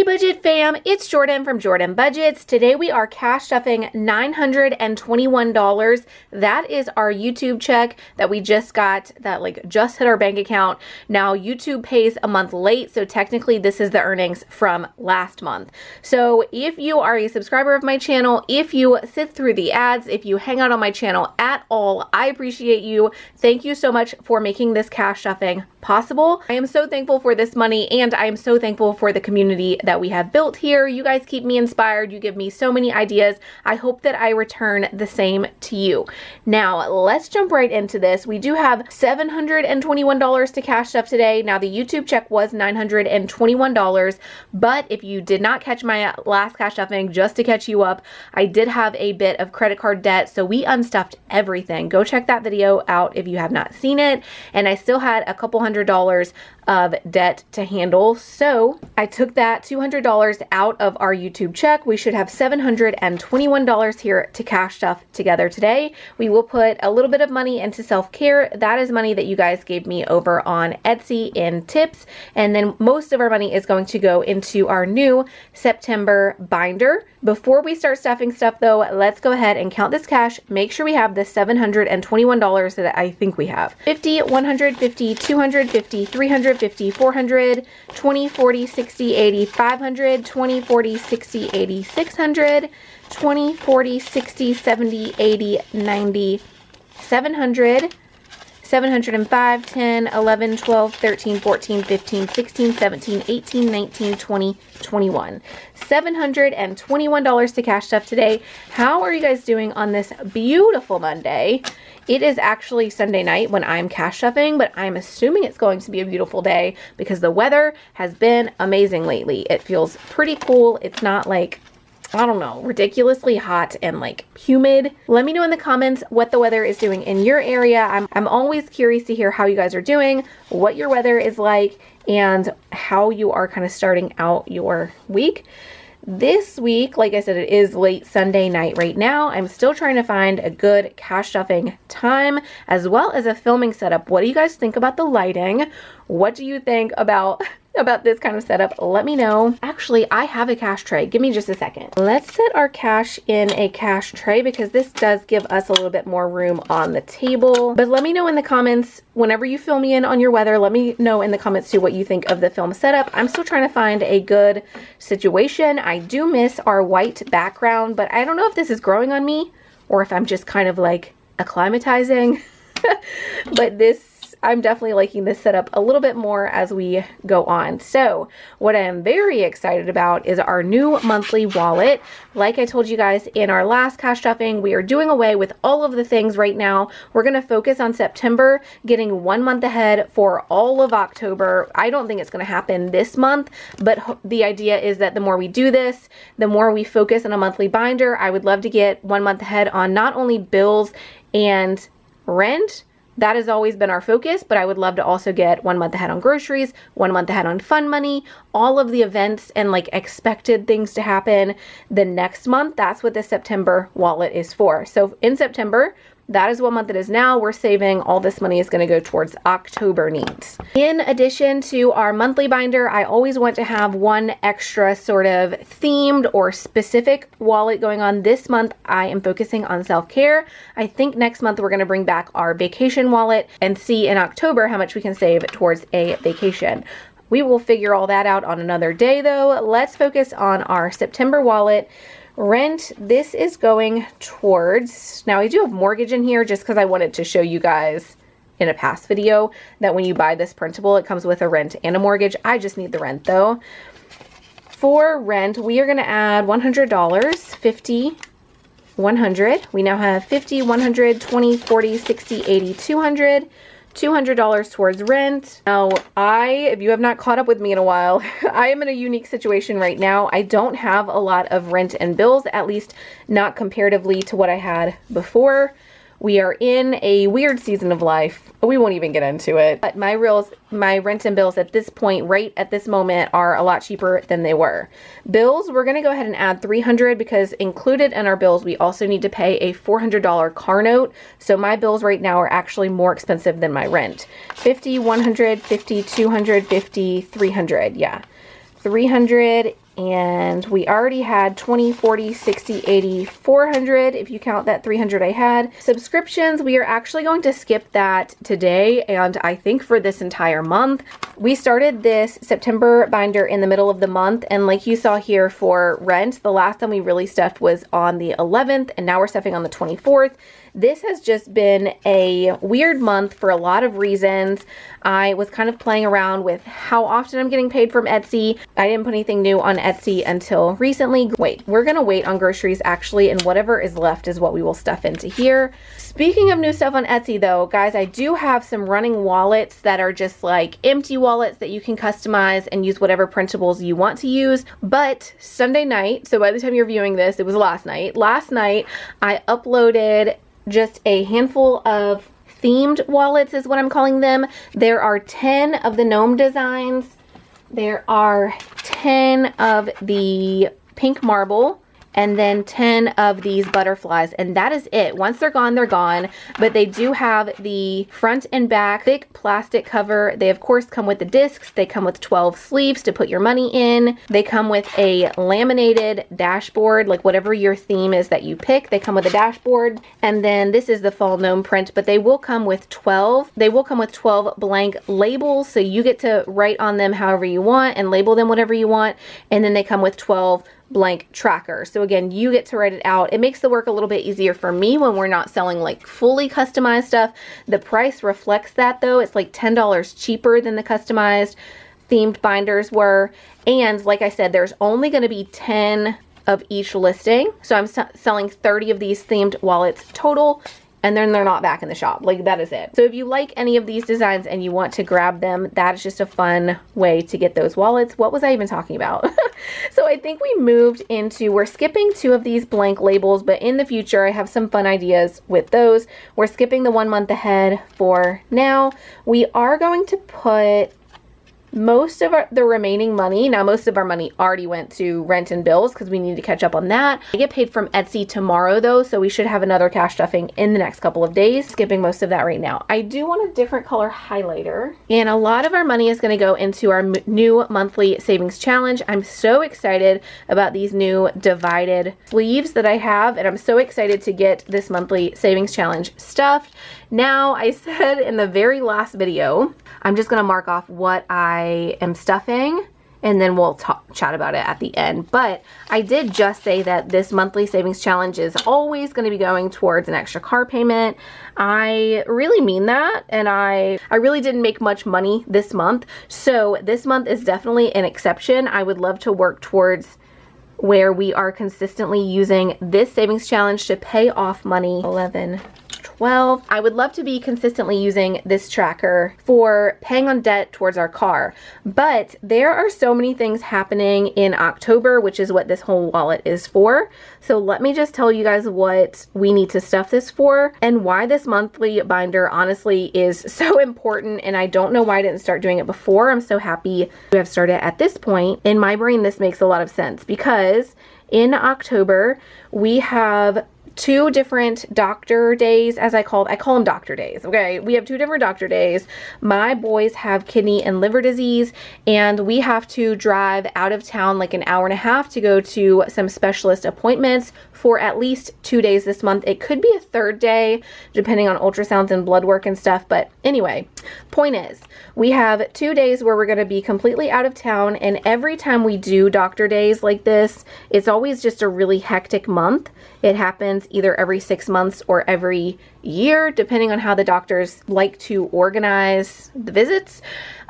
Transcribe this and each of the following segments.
budget fam, it's Jordan from Jordan Budgets. Today we are cash stuffing $921. That is our YouTube check that we just got, that just hit our bank account. Now YouTube pays a month late, so technically this is the earnings from last month. So if you are a subscriber of my channel, if you sit through the ads, if you hang out on my channel at all, I appreciate you. Thank you so much for making this cash stuffing possible. I am so thankful for this money, and I am so thankful for the community that we have built here. You guys keep me inspired. You give me so many ideas. I hope that I return the same to you. Now, let's jump right into this. We do have $721 to cash stuff today. Now, the YouTube check was $921, but if you did not catch my last cash stuffing, just to catch you up, I did have a bit of credit card debt, so we unstuffed everything. Go check that video out if you have not seen it. And I still had a couple $100 of debt to handle, so I took that $200 out of our YouTube check. We should have $721 here to cash stuff together today. We will put a little bit of money into self-care. That is money that you guys gave me over on Etsy in tips, and then most of our money is going to go into our new September binder. Before we start stuffing stuff though, let's go ahead and count this cash. Make sure we have the $721 that I think we have. 50, 150, 250, 350, 400, 20, 40, 60, 80, 500, 20, 40, 60, 80, 600, 20, 40, 60, 70, 80, 90, 700, 705, 10, 11, 12, 13, 14, 15, 16, 17, 18, 19, 20, 21. $721 to cash stuff today. How are you guys doing on this beautiful Monday? It is actually Sunday night when I'm cash stuffing, but I'm assuming it's going to be a beautiful day because the weather has been amazing lately. It feels pretty cool. It's not I don't know, ridiculously hot and humid. Let me know in the comments what the weather is doing in your area. I'm always curious to hear how you guys are doing, what your weather is like, and how you are kind of starting out your week. This week, like I said, it is late Sunday night right now. I'm still trying to find a good cash stuffing time as well as a filming setup. What do you guys think about the lighting? What do you think about this kind of setup? Let me know. Actually, I have a cash tray. Give me just a second. Let's set our cash in a cash tray because this does give us a little bit more room on the table. But let me know in the comments, whenever you fill me in on your weather, let me know in the comments too what you think of the film setup. I'm still trying to find a good situation. I do miss our white background, but I don't know if this is growing on me or if I'm just kind of acclimatizing. But I'm definitely liking this setup a little bit more as we go on. So what I am very excited about is our new monthly wallet. Like I told you guys in our last cash stuffing, we are doing away with all of the things right now. We're going to focus on September, getting 1 month ahead for all of October. I don't think it's going to happen this month, but the idea is that the more we do this, the more we focus on a monthly binder. I would love to get 1 month ahead on not only bills and rent. That has always been our focus, but I would love to also get 1 month ahead on groceries, 1 month ahead on fun money, all of the events and expected things to happen the next month. That's what the September wallet is for. So in September, that is what month it is now. We're saving all this money is going to go towards October needs. In addition to our monthly binder, I always want to have one extra sort of themed or specific wallet going on. This month, I am focusing on self-care. I think next month we're going to bring back our vacation wallet and see in October how much we can save towards a vacation. We will figure all that out on another day though. Let's focus on our September wallet. Rent, this is going towards, now I do have mortgage in here just because I wanted to show you guys in a past video that when you buy this printable, it comes with a rent and a mortgage. I just need the rent though. For rent, we are going to add $100, 50, 100. We now have 50, 100, 20, 40, 60, 80, 200. $200 towards rent. Now, if you have not caught up with me in a while, I am in a unique situation right now. I don't have a lot of rent and bills, at least not comparatively to what I had before. We are in a weird season of life. We won't even get into it. But my rent and bills at this point, right at this moment, are a lot cheaper than they were. Bills, we're going to go ahead and add $300 because included in our bills, we also need to pay a $400 car note. So my bills right now are actually more expensive than my rent. 50, 100, 50, 250, 300. Yeah. 300 and we already had 20, 40, 60, 80, 400 if you count that 300 I had. Subscriptions, we are actually going to skip that today, and I think for this entire month. We started this September binder in the middle of the month, and like you saw here for rent, the last time we really stuffed was on the 11th, and now we're stuffing on the 24th. This has just been a weird month for a lot of reasons. I was kind of playing around with how often I'm getting paid from Etsy. I didn't put anything new on Etsy until recently. Wait, we're gonna wait on groceries actually, and whatever is left is what we will stuff into here. Speaking of new stuff on Etsy though, guys, I do have some running wallets that are just like empty wallets that you can customize and use whatever printables you want to use. But Sunday night, so by the time you're viewing this, it was last night. Last night, I uploaded just a handful of themed wallets is what I'm calling them. There are 10 of the gnome designs. There are 10 of the pink marble, and then 10 of these butterflies, and that is it. Once they're gone, they're gone, but they do have the front and back thick plastic cover. They of course come with the discs. They come with 12 sleeves to put your money in. They come with a laminated dashboard, like whatever your theme is that you pick, they come with a dashboard. And then this is the fall gnome print, but they will come with 12. They will come with 12 blank labels, so you get to write on them however you want and label them whatever you want. And then they come with 12 blank tracker. So again, you get to write it out. It makes the work a little bit easier for me when we're not selling like fully customized stuff. The price reflects that though. It's like $10 cheaper than the customized themed binders were. And like I said, there's only going to be 10 of each listing. So I'm selling 30 of these themed wallets total, and then they're not back in the shop. Like, that is it. So if you like any of these designs and you want to grab them, that is just a fun way to get those wallets. What was I even talking about? So I think we moved into, we're skipping 2 of these blank labels, but in the future I have some fun ideas with those. We're skipping the 1 month ahead for now. We are going to put most of the remaining money, now most of our money already went to rent and bills because we need to catch up on that. I get paid from Etsy tomorrow though, so we should have another cash stuffing in the next couple of days, skipping most of that right now. I do want a different color highlighter, and a lot of our money is going to go into our new monthly savings challenge. I'm so excited about these new divided sleeves that I have, and I'm so excited to get this monthly savings challenge stuffed. Now, I said in the very last video, I'm just going to mark off what I am stuffing, and then we'll chat about it at the end. But I did just say that this monthly savings challenge is always going to be going towards an extra car payment. I really mean that, and I really didn't make much money this month. So this month is definitely an exception. I would love to work towards where we are consistently using this savings challenge to pay off money. 11, 12. I would love to be consistently using this tracker for paying on debt towards our car, but there are so many things happening in October, which is what this whole wallet is for. So let me just tell you guys what we need to stuff this for and why this monthly binder honestly is so important, and I don't know why I didn't start doing it before. I'm so happy to have started at this point. In my brain, this makes a lot of sense because in October we have 2 different doctor days, as I call them doctor days, okay? We have 2 different doctor days. My boys have kidney and liver disease, and we have to drive out of town like an hour and a half to go to some specialist appointments for at least 2 days this month. It could be a 3rd day, depending on ultrasounds and blood work and stuff, but anyway, point is, we have 2 days where we're gonna be completely out of town, and every time we do doctor days like this, it's always just a really hectic month. It happens either every 6 months or every year, depending on how the doctors like to organize the visits.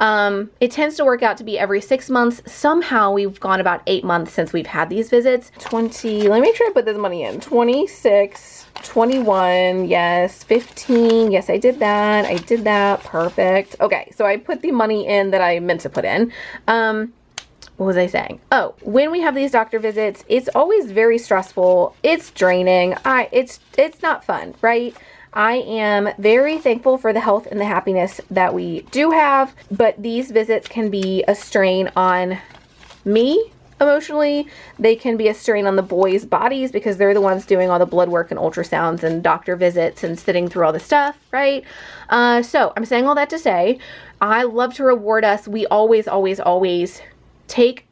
It tends to work out to be every 6 months. Somehow we've gone about 8 months since we've had these visits. Let me make sure I put this money in. 26, 21, yes, 15, yes, I did that, perfect. Okay, so I put the money in that I meant to put in. What was I saying? Oh, when we have these doctor visits, it's always very stressful. It's draining. It's not fun, right? I am very thankful for the health and the happiness that we do have, but these visits can be a strain on me emotionally. They can be a strain on the boys' bodies because they're the ones doing all the blood work and ultrasounds and doctor visits and sitting through all the stuff, right? So I'm saying all that to say, I love to reward us. We always, always, always take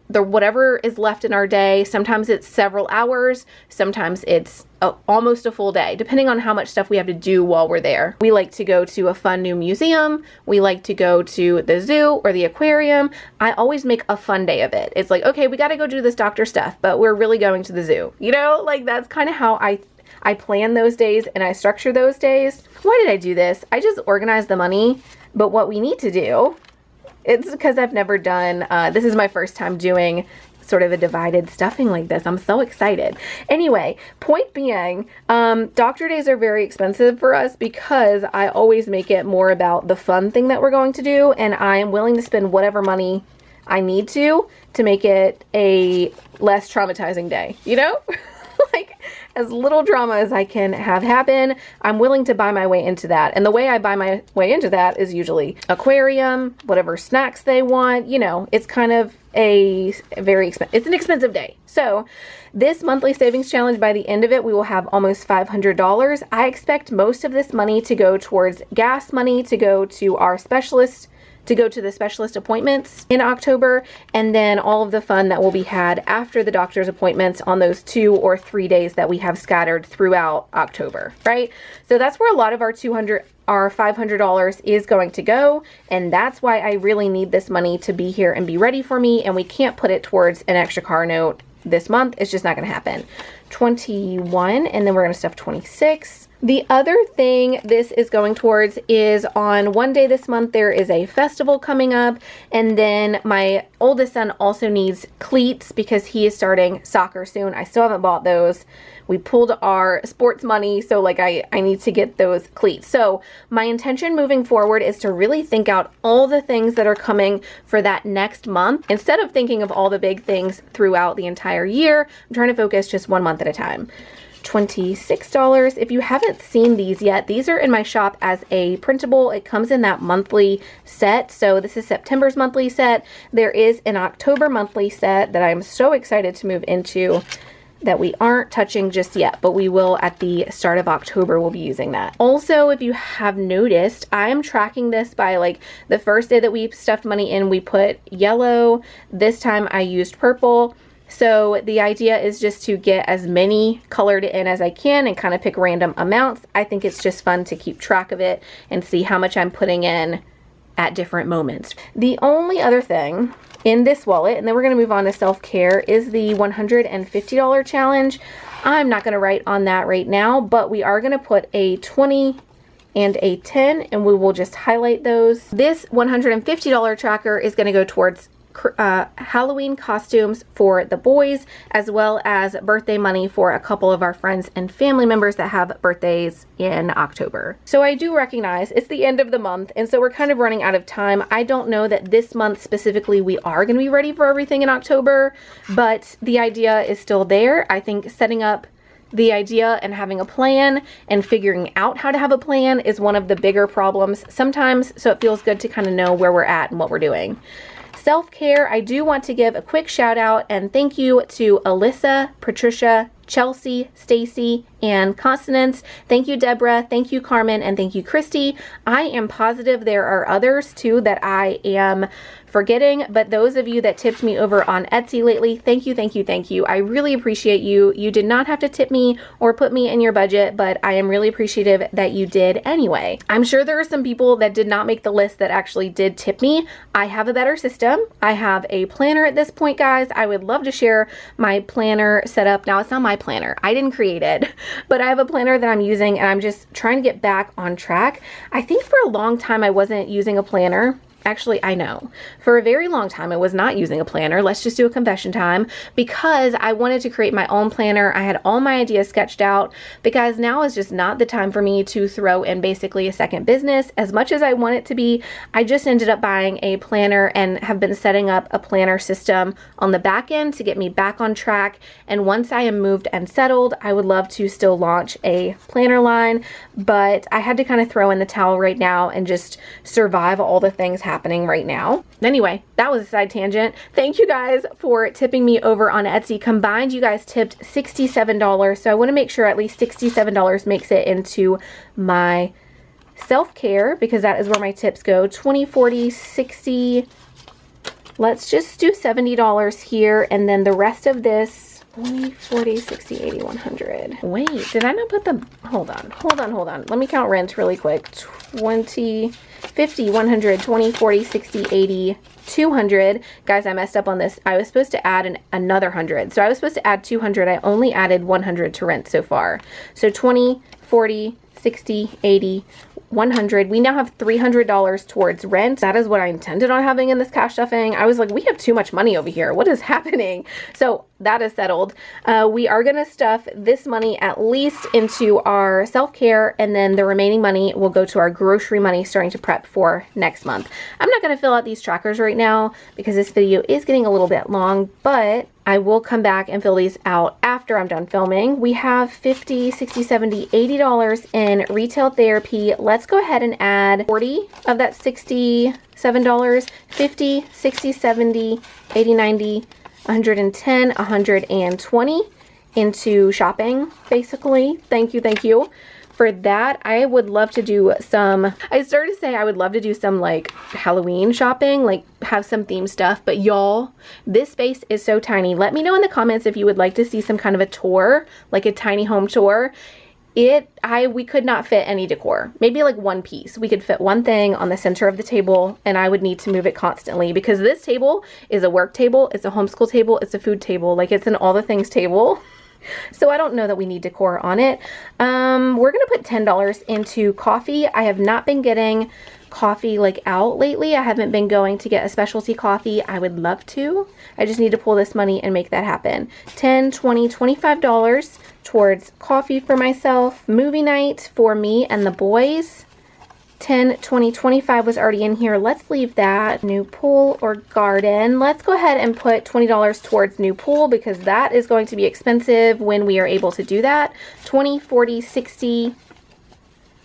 whatever is left in our day. Sometimes it's several hours, sometimes it's almost a full day, depending on how much stuff we have to do while we're there. We like to go to a fun new museum. We like to go to the zoo or the aquarium. I always make a fun day of it. It's like, okay, we got to go do this doctor stuff, but we're really going to the zoo. You know, like that's kind of how I plan those days and I structure those days. Why did I do this? I just organized the money, but what we need to do, it's because I've never done, this is my first time doing sort of a divided stuffing like this. I'm so excited. Anyway, point being, doctor days are very expensive for us because I always make it more about the fun thing that we're going to do, and I am willing to spend whatever money I need to make it a less traumatizing day, you know? Like as little drama as I can have happen, I'm willing to buy my way into that. And the way I buy my way into that is usually aquarium, whatever snacks they want, you know, it's kind of a very it's an expensive day. So this monthly savings challenge, by the end of it, we will have almost $500. I expect most of this money to go towards gas money, to go to our specialist, to go to the specialist appointments in October, and then all of the fun that will be had after the doctor's appointments on those 2 or 3 days that we have scattered throughout October, right? So that's where a lot of our $500 is going to go, and that's why I really need this money to be here and be ready for me, and we can't put it towards an extra car note this month. It's just not gonna happen. 21, and then we're gonna stuff 26. The other thing this is going towards is on one day this month, there is a festival coming up, and then my oldest son also needs cleats because he is starting soccer soon. I still haven't bought those. We pulled our sports money, so like I need to get those cleats. So my intention moving forward is to really think out all the things that are coming for that next month. Instead of thinking of all the big things throughout the entire year, I'm trying to focus just one month at a time. $26. If you haven't seen these yet, these are in my shop as a printable. It comes in that monthly set. So this is September's monthly set. There is an October monthly set that I'm so excited to move into that we aren't touching just yet, but we will at the start of October. We'll be using that. Also, if you have noticed, I am tracking this by like the first day that we stuffed money in, we put yellow. This time I used purple. So the idea is just to get as many colored in as I can and kind of pick random amounts. I think it's just fun to keep track of it and see how much I'm putting in at different moments. The only other thing in this wallet, and then we're going to move on to self-care, is the $150 challenge. I'm not going to write on that right now, but we are going to put a 20 and a 10, and we will just highlight those. This $150 tracker is going to go towards Halloween costumes for the boys, as well as birthday money for a couple of our friends and family members that have birthdays in October. So I do recognize it's the end of the month, and so we're kind of running out of time. I don't know that this month specifically we are going to be ready for everything in October, but the idea is still there. I think setting up the idea and having a plan and figuring out how to have a plan is one of the bigger problems sometimes, so it feels good to kind of know where we're at and what we're doing. Self-care, I do want to give a quick shout out and thank you to Alyssa, Patricia, Chelsea, Stacy, and Constance. Thank you, Deborah. Thank you, Carmen, and thank you, Christy. I am positive there are others too that I am forgetting, but those of you that tipped me over on Etsy lately, thank you, thank you, thank you. I really appreciate you. You did not have to tip me or put me in your budget, but I am really appreciative that you did anyway. I'm sure there are some people that did not make the list that actually did tip me. I have a better system. I have a planner at this point, guys. I would love to share my planner setup. Now, it's not my planner. I didn't create it, but I have a planner that I'm using, and I'm just trying to get back on track. I think for a long time I wasn't using a planner. Actually, I know. For a very long time, I was not using a planner. Let's just do a confession time, because I wanted to create my own planner. I had all my ideas sketched out, because now is just not the time for me to throw in basically a second business. As much as I want it to be, I just ended up buying a planner and have been setting up a planner system on the back end to get me back on track. And once I am moved and settled, I would love to still launch a planner line, but I had to kind of throw in the towel right now and just survive all the things happening right now. Anyway, that was a side tangent. Thank you guys for tipping me over on Etsy. Combined, you guys tipped $67. So I want to make sure at least $67 makes it into my self-care, because that is where my tips go. 20, 40, 60, Let's just do $70 here, and then the rest of this, 20, 40, 60, 80, 100. Wait, did I not put the, hold on. Let me count rent really quick. 20, 50, 100, 20, 40, 60, 80, 200. Guys, I messed up on this. I was supposed to add another 100. So I was supposed to add 200. I only added 100 to rent so far. So 20, 40, 60, 80, 100. We now have $300 towards rent. That is what I intended on having in this cash stuffing. I was like, we have too much money over here. What is happening? So that is settled. We are going to stuff this money at least into our self-care, and then the remaining money will go to our grocery money, starting to prep for next month. I'm not going to fill out these trackers right now because this video is getting a little bit long, but I will come back and fill these out after I'm done filming. We have $50, $60, $70, $80 in retail therapy. Let's go ahead and add 40 of that $67, 50, 60, 70, 80, 90, 110, 120 into shopping, basically. Thank you. For that, I would love to do some, I started to say I would love to do some like Halloween shopping, like have some theme stuff, but y'all, this space is so tiny. Let me know in the comments if you would like to see some kind of a tour, like a tiny home tour. We could not fit any decor, maybe like one piece. We could fit one thing on the center of the table, and I would need to move it constantly because this table is a work table, it's a homeschool table, it's a food table, like it's an all the things table. So I don't know that we need decor on it. We're gonna put $10 into coffee. I have not been getting coffee like out lately. I haven't been going to get a specialty coffee. I would love to. I just need to pull this money and make that happen. $10, $20, $25 towards coffee for myself. Movie night for me and the boys. 10, 20, 25 was already in here. Let's leave that. New pool or garden. Let's go ahead and put $20 towards new pool because that is going to be expensive when we are able to do that. 20, 40, 60,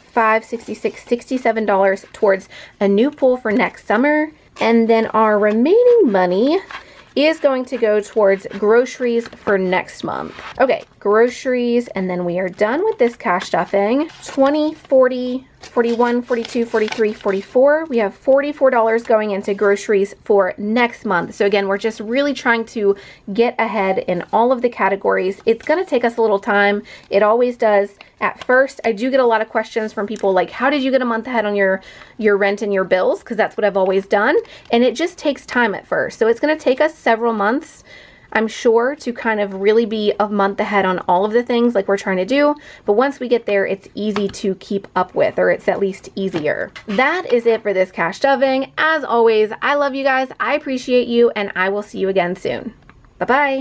65, 66, $67 towards a new pool for next summer. And then our remaining money is going to go towards groceries for next month. Okay, groceries, and then we are done with this cash stuffing. 20, 40, 41, 42, 43, 44. We have $44 going into groceries for next month. So again, we're just really trying to get ahead in all of the categories. It's going to take us a little time. It always does. At first, I do get a lot of questions from people like, how did you get a month ahead on your rent and your bills? Because that's what I've always done. And it just takes time at first. So it's going to take us several months, I'm sure, to kind of really be a month ahead on all of the things like we're trying to do. But once we get there, it's easy to keep up with, or it's at least easier. That is it for this cash stuffing. As always, I love you guys. I appreciate you, and I will see you again soon. Bye-bye.